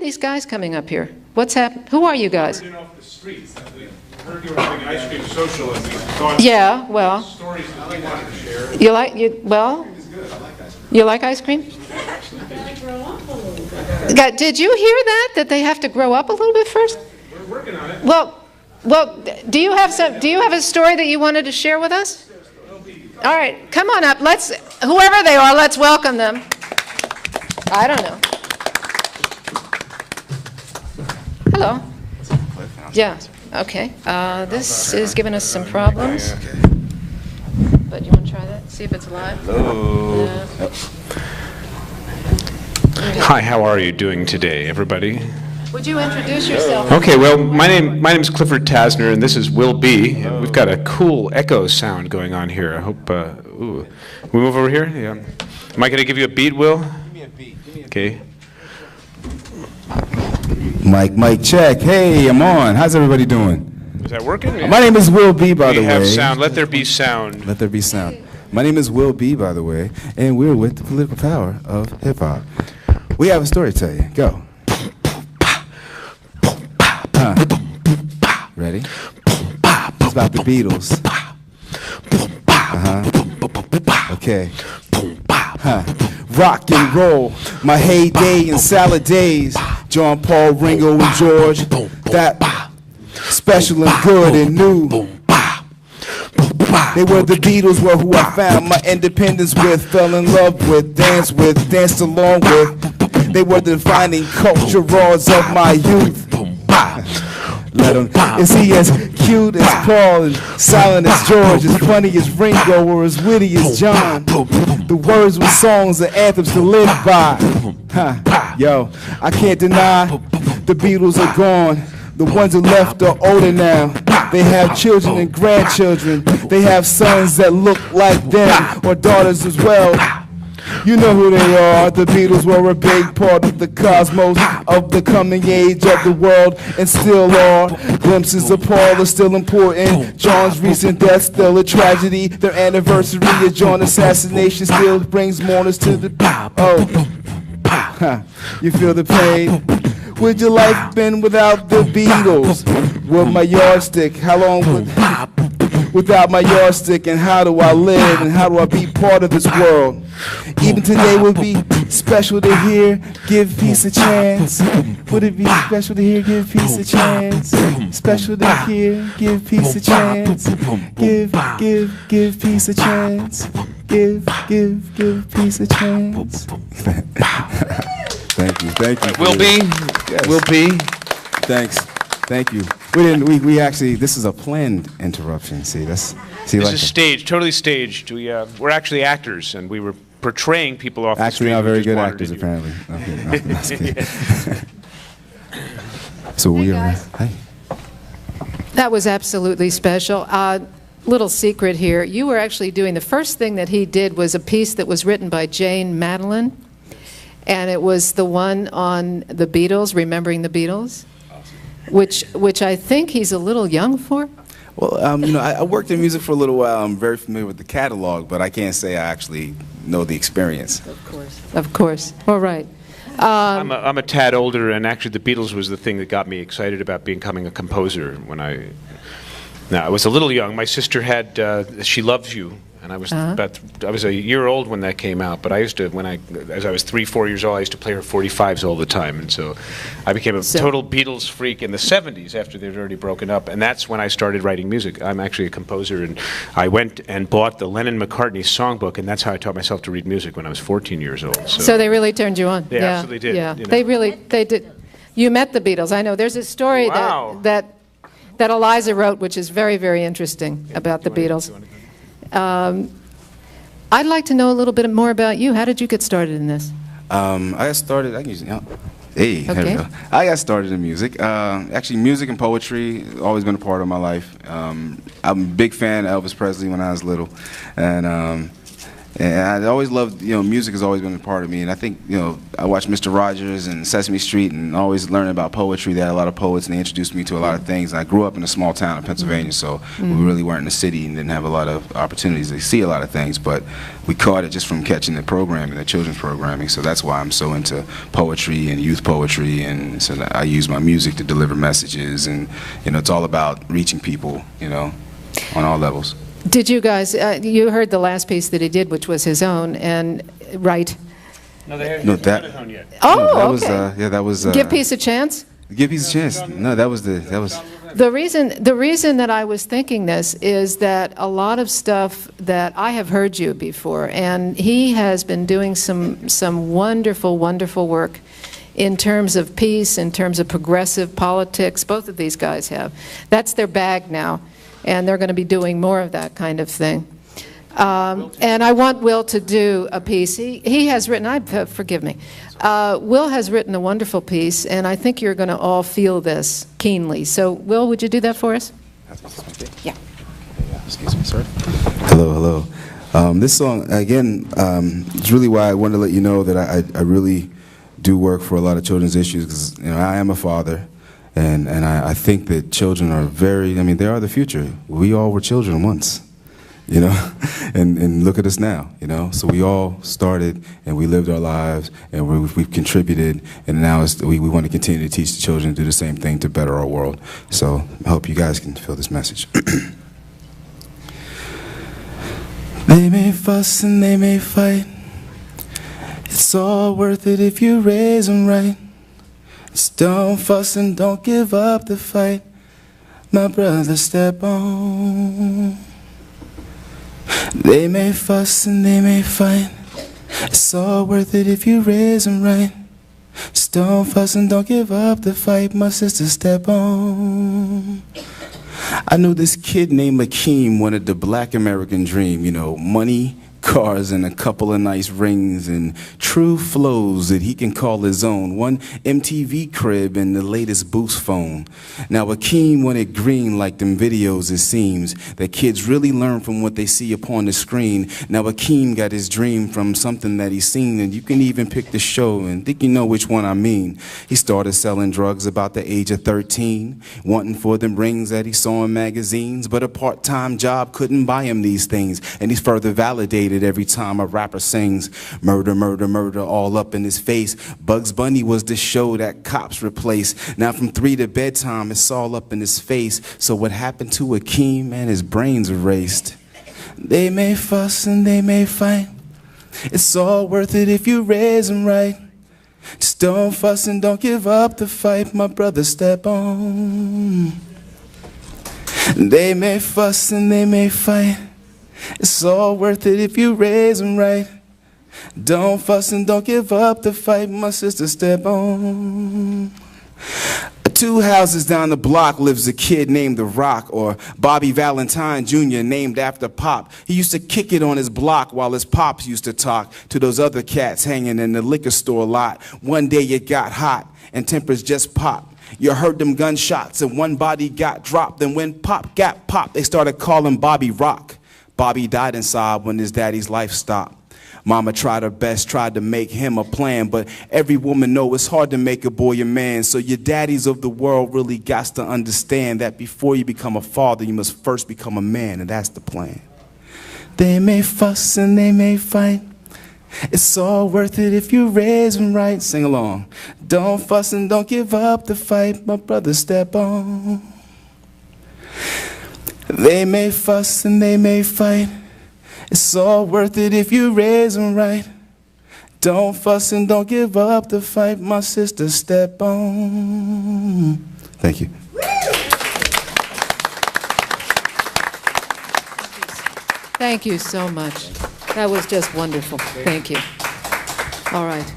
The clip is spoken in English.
these guys coming up here? What's happened? Who are you guys? We off the streets. We heard you were having ice cream social, and we thought Yeah, well, stories that we wanted to share. You like ice cream? Did you hear that they have to grow up a little bit first? We're working on it. Well, do you have a story that you wanted to share with us? All right, come on up. Whoever they are, let's welcome them. I don't know. Hello. Yeah. Okay. This is giving us some problems. But you want to try that? See if it's live? Hello. Yeah. Hi, how are you doing today, everybody? Would you introduce yourself? Okay, well, my name's Clifford Tasner, and this is Will B. And we've got a cool echo sound going on here. I hope. Ooh. We move over here. Yeah. Am I going to give you a beat, Will? Give me a beat. Okay. Mic, check. Hey, I'm on. How's everybody doing? Is that working? My name is Will B, by the We way. have sound. Let there be sound. Let there be sound. My name is Will B, by the way, and we're with the political power of hip-hop. We have a story to tell you. Go. Ready? It's about the Beatles. Okay. Rock and roll, my heyday and salad days. John, Paul, Ringo, and George. That special and good and new. They were the Beatles, were who I found my independence with, fell in love with, danced along with. They were the defining culture raws of my youth. Let him. Is he as cute as Paul and silent as George, as funny as Ringo, or as witty as John? The words were songs and anthems to live by. Yo, I can't deny the Beatles are gone. The ones who left are older now. They have children and grandchildren. They have sons that look like them, or daughters as well. You know who they are. The Beatles were a big part of the cosmos, of the coming age of the world, and still are. Glimpses of Paul are still important. John's recent death still a tragedy. Their anniversary of John assassination still brings mourners to the... You feel the pain? Would your life been without the Beatles? With my yardstick, how long without my yardstick, and how do I live, and how do I be part of this world? Even today would be special to hear, give peace a chance. Would it be special to hear, give peace a chance? Special to hear, give peace a chance. Give peace a chance. Give peace a chance. Thank you. Will B. Yes. Will B. Thanks. Thank you. We actually, this is a planned interruption. This is staged, totally staged. We're actually actors, and we were portraying people off the street. Actually not very good actors, apparently. Okay. So we are, hi. That was absolutely special. Little secret here. You were actually doing, the first thing that he did was a piece that was written by Jane Madeline, and it was the one on the Beatles, remembering the Beatles, which I think he's a little young for. Well, I worked in music for a little while. I'm very familiar with the catalog, but I can't say I actually know the experience. Of course. All right. I'm a tad older, and actually the Beatles was the thing that got me excited about becoming a composer when I was a little young. My sister had She Loves You, and I was I was a year old when that came out, but I used to, as I was 3-4 years old, I used to play her 45s all the time, and so I became a total Beatles freak in the 70s after they'd already broken up, and that's when I started writing music. I'm actually a composer, and I went and bought the Lennon-McCartney songbook, and that's how I taught myself to read music when I was 14 years old. So they really turned you on. They absolutely did. Yeah, they did. You met the Beatles. I know. There's a story that Eliza wrote, which is very, very interesting about the Beatles. I'd like to know a little bit more about you. How did you get started in this? I got started, there we go. I got started in music. Actually, music and poetry always been a part of my life. I'm a big fan of Elvis Presley when I was little, and And I always loved, music has always been a part of me. And I think, I watched Mr. Rogers and Sesame Street and always learning about poetry. They had a lot of poets and they introduced me to a lot of things. And I grew up in a small town in Pennsylvania, so we really weren't in the city and didn't have a lot of opportunities to see a lot of things. But we caught it just from catching the programming, the children's programming. So that's why I'm so into poetry and youth poetry. And so I use my music to deliver messages. And, it's all about reaching people, on all levels. Did you guys, you heard the last piece that he did, which was his own, and right? No, they No, haven't that- done his own yet. Oh, that okay. was, that was. Give Peace a chance? Give Peace a chance. No, that was. The reason that I was thinking this is that a lot of stuff that I have heard you before, and he has been doing some wonderful, wonderful work in terms of peace, in terms of progressive politics. Both of these guys have. That's their bag now, and they're going to be doing more of that kind of thing. And I want Will to do a piece. He has written, forgive me, Will has written a wonderful piece, and I think you're going to all feel this keenly. So, Will, would you do that for us? Yeah. Excuse me, sir. Hello. This song, again, is really why I wanted to let you know that I really do work for a lot of children's issues, because I am a father, and I think that children are they are the future. We all were children once. And look at us now, So we all started and we lived our lives and we've contributed, and now we want to continue to teach the children to do the same thing to better our world. So I hope you guys can feel this message. They may fuss and they may fight. It's all worth it if you raise them right. Just don't fuss and don't give up the fight. My brother, step on. They may fuss and they may fight. It's all worth it if you raise them right. Just don't fuss and don't give up the fight. My sister, step on. I knew this kid named Akeem wanted the black American dream, money, cars, and a couple of nice rings, and true flows that he can call his own. One MTV crib and the latest Boost phone. Now Akeem wanted green like them videos, it seems, that kids really learn from what they see upon the screen. Now Akeem got his dream from something that he's seen, and you can even pick the show and think you know which one I mean. He started selling drugs about the age of 13, wanting for them rings that he saw in magazines, but a part-time job couldn't buy him these things, and he's further validated every time a rapper sings murder, murder, murder all up in his face. Bugs Bunny was the show that cops replaced. Now from 3 to bedtime, it's all up in his face. So what happened to Akeem? Man, his brain's erased. They may fuss and they may fight. It's all worth it if you raise them right. Just don't fuss and don't give up the fight. My brother, step on. They may fuss and they may fight. It's all worth it if you raise them right. Don't fuss and don't give up the fight. My sister, step on. 2 houses down the block lives a kid named The Rock, or Bobby Valentine Jr., named after Pop. He used to kick it on his block while his pops used to talk to those other cats hanging in the liquor store lot. One day it got hot and tempers just popped. You heard them gunshots and one body got dropped, and when Pop got popped, they started calling Bobby Rock. Bobby died inside when his daddy's life stopped. Mama tried her best, tried to make him a plan, but every woman know it's hard to make a boy a man. So your daddies of the world really got to understand that before you become a father, you must first become a man, and that's the plan. They may fuss and they may fight. It's all worth it if you raise them right. Sing along. Don't fuss and don't give up the fight. My brother, step on. They may fuss and they may fight. It's all worth it if you raise them right. Don't fuss and don't give up the fight. My sister, step on. Thank you. Thank you so much. That was just wonderful. Thank you. All right.